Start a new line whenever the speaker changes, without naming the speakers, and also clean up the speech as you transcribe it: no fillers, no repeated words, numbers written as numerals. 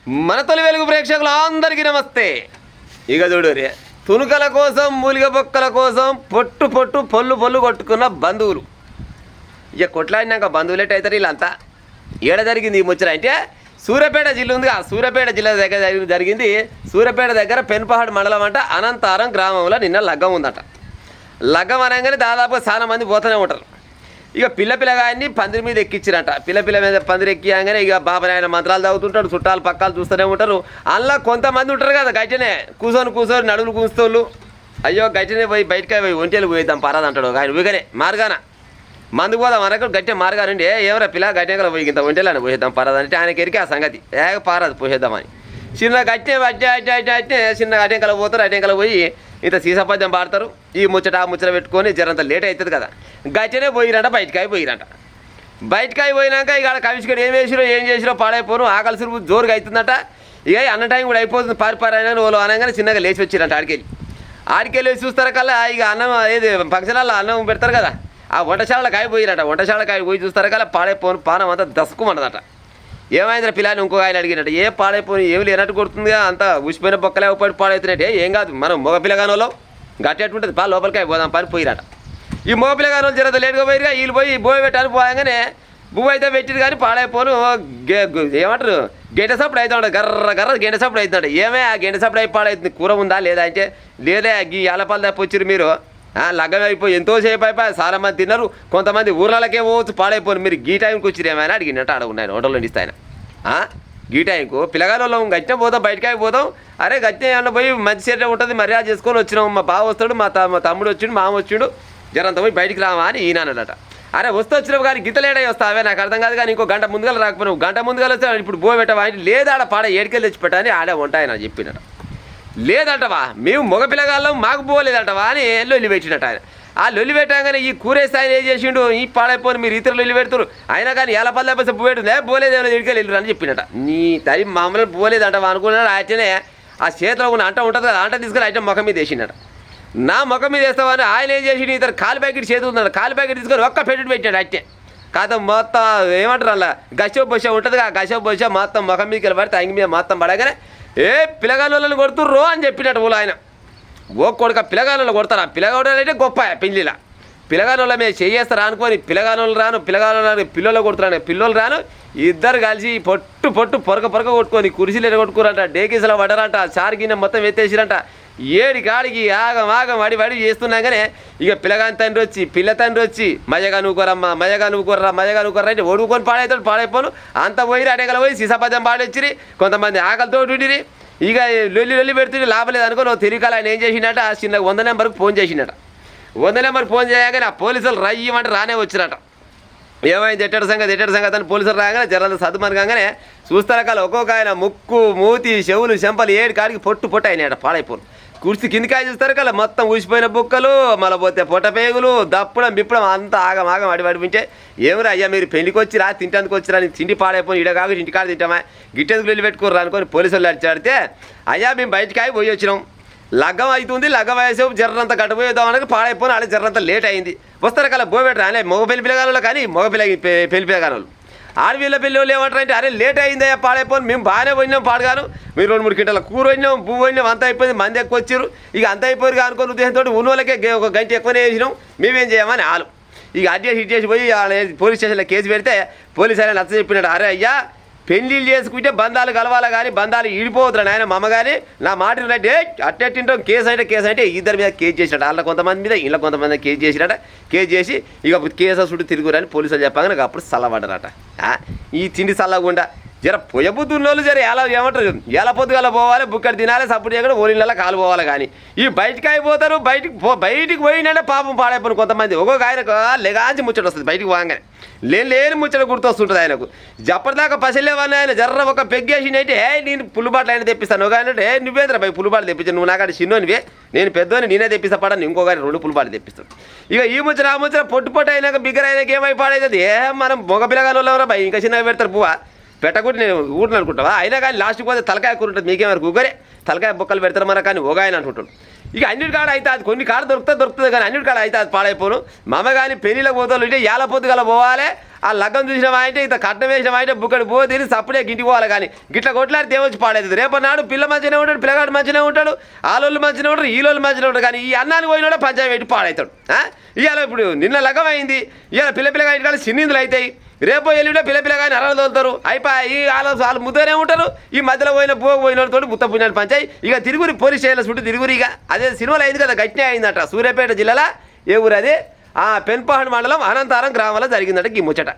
మన తొలి వెలుగు ప్రేక్షకులు అందరికీ నమస్తే. ఇక చూడు రే, తునుకల కోసం మూలిగ బొక్కల కోసం పొట్టు పొట్టు పొల్లు పొల్లు కొట్టుకున్న బంధువులు. ఇక కొట్లాడినాక బంధువులేట్ అవుతారు వీళ్ళంతా. ఏడ జరిగింది ఈ ముచ్చట అంటే సూర్యాపేట జిల్లా ఉంది. ఆ సూర్యాపేట జిల్లా దగ్గర జరిగింది. సూర్యాపేట దగ్గర పెనుపహాడ్ మండలం అంట అనంతారం గ్రామంలో నిన్న లగ్గం ఉందట. లగ్గం అనగానే దాదాపు చాలా మంది పోతూనే ఉంటారు. ఇక పిల్లగాన్ని పందిరి మీద ఎక్కించారంట. పిల్ల మీద పందిరి ఎక్కియంగానే ఇక బాబాయన మంత్రాలు తాగుతుంటాడు, చుట్టాలు పక్కాలు చూస్తూనే ఉంటారు. అందులో కొంతమంది ఉంటారు కదా గట్టినే కూర్చొని నడువులు కూస్తోళ్ళు. అయ్యో గట్టినే పోయి బయటకే పోయి ఒంటేలు పోయిద్దాం పరాదు అంటాడు ఆయన. ఊగనే మార్గాన మందుకు పోదాం అనక గట్టే మార్గానండి ఏమరా పిల్ల గట్టిగా పోయి ఇంత ఒంటేలని పోయిద్దాం పరాదు అంటే ఆయనకి ఎరికే ఆ సంగతి పారాదు పోసేద్దామని. చిన్న గట్టే అట్టే చిన్న అటెంకల పోతారు. అటెంకల పోయి ఇంత సీసాపద్యం పాడతారు. ఈ ముచ్చట ఆ ముచ్చట పెట్టుకొని జరంత లేట్ అవుతుంది కదా. గట్టినే పోయిరంట, బయటకాయ పోయిరంట. బయటకాయ పోయినాక ఇక కవిష్కడు ఏం చేసిరో పాడైపోను ఆకలి సురుపు జోరుగా అవుతుందట. ఇక అన్న టైం కూడా అయిపోతుంది. పారి అయినా వాళ్ళు అనగానే చిన్నగా లేచి వచ్చిరంట. ఆడికెళ్ళి చూస్తారు కల్లా ఇక అన్నం ఏది ఫంక్షన్ హాల్లో అన్నం పెడతారు కదా, ఆ వంటశాలకాయ పోయిరంట. వంటశాలకాయ పోయి చూస్తారు కల్లా పాడైపోను పానం అంతా దసుకుమన్నదట. ఏమైందిరా పిల్లని ఇంకో ఆయన అడిగినట్టు ఏ పాడైపోయి ఏమి లేనట్టు కొడుతుందిగా అంత ఉసిపోయిన బొక్కలే పడి పాడవుతున్నట్టే. ఏం కాదు మనం మగ పిల్లగానోలో గట్టేటుంటుంది పా లోపలికి అయిపోదాం పని పోయిరాట. ఈ మగ పిల్లగానోళ్ళు జర లేటుగా పోయిరుగా. వీళ్ళు పోయి బోయ పెట్టాలని పోగానే బువ్వ అయితే పెట్టిరు కానీ పాడైపోను ఏమంటారు గంట సప్పుడు అవుతాడు. గర్ర గంట సప్పుడు అవుతున్నాడు. ఏమే ఆ గంట సప్పుడు అయి పాడవుతుంది కూర ఉందా లేదా అంటే లేదే ఈ ఆలపాలు తప్ప వచ్చిరు మీరు లగ్గం అయిపోయి ఎంతోసేపు అయిపోయి చాలా మంది తిన్నారు. కొంతమంది ఊర్లకే పోవచ్చు పాడైపోను మీరు గీ టైంకి వచ్చిరు ఏమైనా అడిగినట్టు అడుగున్నాను హోటల్లో ఇస్తాయన. గీ టైంకు పిల్లగాళ్ళు గట్టినే పోతాం బయటకాయ పోతాం. అరే గట్టినే ఏమన్నా పోయి మంచి సెట్ ఉంటుంది మర్యాద చేసుకొని వచ్చినాం. మా బావ వస్తాడు మా తమ్ముడు వచ్చిండు మామ వచ్చిండు జరంత పోయి బయటికి రావా అని ఈయన అన్నట. అరే వస్తూ వచ్చినావు కానీ గితలేడై వస్తావే నాకు అర్థం కాదు కానీ ఇంకో గంట ముందుగా రాకపోయినావు. గంట ముందుగా వస్తే ఇప్పుడు బో పెట్టవా అంటే లేదా ఆడ పాడ ఏడికెళ్ళి తెచ్చి పెట్టని ఆడే ఉంటాయని చెప్పినట. లేదంటవా మేము మగ పిల్లగాళ్ళం మాకు పోలేదంటవా అని లొల్లి పెట్టినట్టు ఆయన. ఆ లొల్లి పెట్టగానే ఈ కూరేసి ఆయన ఏం చేసిండు ఈ పాడైపోయి మీరు ఇతరులు లొల్లి పెడతారు అయినా కానీ ఎలా పల్లె పోయేది పోలేదేమో ఎడికెళ్ళి వెళ్ళరు అని చెప్పినట. నీ తల్లి మామూలు పోలేదంటవా అనుకున్నాడు. ఆయననే ఆ చేతిలో ఉన్న అంట ఉంటుంది కదా అంట తీసుకొని ఆయన ముఖం మీద వేసినట. నా ముఖం మీద వేస్తామని ఆయన ఏం చేసి ఇతను కాలు ప్యాకెట్ చేతి ఉన్నాడు. కాలు ప్యాకెట్ తీసుకొని ఒక్క పెట్టుడు పెట్టాడు అట్టే. కాదు మొత్తం ఏమంటారు అలా గసో బొస ఉంటుంది ఆ గసో బొస మొత్తం ముఖం మీదకి వెళ్ళి పడితే ఆయన మీద మొత్తం పడగానే ఏ పిల్లగాళ్ళని కొడుతుర్రో అని చెప్పినట్టు ఊళ్ళో ఆయన. ఓ కొడుక పిల్లగాళ్ళని కొడతారు. ఆ పిల్లగాడు అంటే గొప్ప పెళ్ళిలా పిల్లగాళ్ళ మీద చేయేస్తారు అనుకొని పిల్లగాళ్ళు రాను పిల్లలు కొడుతున్నాను పిల్లలు రాను ఇద్దరు కలిసి పొట్టు పొరక కొట్టుకొని కురిసిలు కొట్టుకురంట. డేకేసులో పడరంట. సారిగిన్న మొత్తం ఎత్తేసిరంట. ఏడి కాడికి ఆగం వడి చేస్తున్నాగానే ఇక పిల్లగాని తండ్రి వచ్చి పిల్ల తండ్రి వచ్చి మజగా నువ్వుకోర్రా అంటే ఒడుకొని పాడైపోను అంత పోయి అటెగల పోయి సీసాపద్యం పాడొచ్చిరి. కొంతమంది ఆకలితో ఉండిరి. ఇక లొల్లి పెడుతుంది లాభలేదు అనుకో తెలియకాల ఆయన ఏం చేసినట్ట చిన్న 100 నెంబర్కి ఫోన్ చేసినట. 100 నెంబర్కి ఫోన్ చేయగానే ఆ పోలీసులు రయ్యమంటే రానే వచ్చినట. ఏమైంది ఎట్టడి సంగతి అని పోలీసులు రాగానే జరంత సదుమని కాగానే చూస్తారా కాల ఒక్కొక్క ఆయన ముక్కు మూతి చెవులు చెంపలు ఏడు కాడికి పొట్టు అయినాయట పాడైపోను. కుర్చీ కిందికాయ చూస్తారు కదా మొత్తం ఊసిపోయిన బుక్కలు మళ్ళీ పోతే పొట్టపేగులు దప్పడం బిప్పడం అంతా ఆగం అడిపించే ఏమరా అయ్యా మీరు పెళ్లికి వచ్చిరా తింటానికి వచ్చిరా తిండి పాడైపోయి ఇడ కాక ఇంటికాడ తింటామా గిట్టెందుకు వెళ్ళి పెట్టుకోరు అనుకొని పోలీసులు అడిచాడితే అయ్యా మేము బయటకాయ పోయి వచ్చినాం లగ్గం అవుతుంది లగ్గం అయ్యేసేపు జర్రంత గడ్డపోయేద్దాం అనగా పాడైపోయిన వాళ్ళకి జర్రంత లేట్ అయింది వస్తారు కదా పోబెట్టరా అనే మగ పెళ్లి పిల్లగాళ్ళు కానీ మగ పెళ్లి పిల్లగాళ్ళు ఆడపిల్ల పెళ్ళి వాళ్ళు ఏమంటారంటే అరే లేట్ అయిందయ్యా పాడైపోయి మేము బాగానే పోయినాం పాడగాను మీరు 2-3 కింటాల కూర పోయినాం పువ్వు పోయినాం అంత అయిపోయింది మంది ఎక్కువ వచ్చారు ఇక అంత అయిపోయారు అనుకున్న ఉద్దేశంతో ఉన్న వాళ్ళకే ఒక గంట ఎక్కువనే వేసినాం మేమేం చేయమని వాళ్ళు ఇక హిట్ చేసి పోయి పోలీస్ స్టేషన్లో కేసు పెడితే పోలీసు ఆయన నచ్చ చెప్పినాడు. అరే అయ్యా పెళ్ళిళ్ళు చేసుకుంటే బంధాలు కలవాలి కానీ బంధాలు ఈడిపోవద్దురా ఆయన మమ్మ కానీ నా మాట అంటే అట్టేంటాం కేసు అంటే ఇద్దరి మీద కేసు చేసినట్టు వాళ్ళ కొంతమంది మీద ఇలా కొంతమంది కేసు చేసినట. కేసు చేసి ఇక కేసు చుట్టూ తిరుగురని పోలీసులు చెప్పగానే అప్పుడు చల్లబడ్డారట. ఈ తిండి చల్లకుండా జర పొయ్యబుద్ధున్నోళ్ళు జర ఎలా ఏమంటారు ఎలా పొద్దుగల పోవాలి బుక్కడి తినాలి సప్పుడు చేయకుండా ఓలిళ్ళ కాలు పోవాలి కానీ ఈ బయటికి అయిపోతారు. బయటికి పోయినంటే పాపం పాడైపోయిన కొంతమంది ఒక్కొక్క ఆయనకు లెగాంచి ముచ్చట వస్తుంది బయటికి పోగానే లేని ముచ్చట గుర్తొస్తుంటుంది ఆయనకు. జప్పటిదాకా పసిలేవని ఆయన జర్ర ఒక పెగ్గేసినైతే నేను పుల్లుబాట్లు అయినా తెప్పిస్తాను ఒక ఆయన నువ్వేంద్ర భయ పుల్లుబాట్లు తెప్పించాను నువ్వు నాకంటే చిన్నోనివే నేను పెద్దోని నేనే తెప్పిస్తా పడని ఇంకొక ఆయన 2 పుల్లుబాట్లు తెప్పిస్తాను. ఇక ఈ ముచ్చట ఆ ముచ్చట పొట్టు అయినాక బిగ్గర అయినాక ఏమై పాడైతుంది మనం మగ పిల్లగాళ్ళు భయ ఇంకా చిన్నగా పెడతారు పువ్వా పెట్టకుండా నేను ఊరిని అనుకుంటావా అయినా కానీ లాస్ట్కి పోతే తలకాయ కూర ఉంటుంది మీకేమరకు ఊగరే తలకాయ బొక్కలు పెడతారు మన కానీ ఒక ఆయన అనుకుంటాడు. ఇక అన్నిటి కాడ అయితే అది కొన్ని కాడ దొరుకుతుంది కానీ అన్నిటి కాడ అయితే అది పాడైపోను. మమ్మ కానీ పెళ్ళిళ్ళకి పోతాను అంటే ఏళ్ళ పొద్దుగల పోవాలి ఆ లగ్గం చూసినావా అంటే ఇంత కట్నం వేసినావా అంటే బుక్కడి పోతే సప్పుడే గింటికి పోవాలి. కానీ గిట్ల కొట్లాడి తేవచ్చి పాడవుతుంది. రేపన్నాడు పిల్ల మంచిగానే ఉంటాడు, పిల్లగాడు మంచిగానే ఉంటాడు, ఆలోళ్ళు మంచిగా ఉంటారు, ఈలోళ్ళు మంచిగా ఉంటారు. కానీ ఈ అన్నానికి పోయినాడో పంచాయతీ పెట్టి పాడవుతాడు. ఇవాళ ఇప్పుడు నిన్న లగ్గం అయింది, ఇవాళ పిల్లగా ఇంటికాడ సిన్నిందులు అవుతాయి, రేపో ఎల్లుంటే పిల్లగా అరలు తోలుతారు. అయిపోయి వాళ్ళు ముద్దనే ఉంటారు. ఈ మధ్యలో పోయినతో ముత్త పుణ్యాన్ని పంచాయి. ఇక తిరుగురి పోలీస్ స్టేషన్ చుట్టూ తిరుగురు. ఇక అదే సినిమాలో అయింది కదా, గట్టినే అయిందట. సూర్యాపేట జిల్లాలో ఏ ఊరు అది, పెన్పహాడ్ మండలం అనంతారం గ్రామంలో జరిగిందట ఈ ముచ్చట.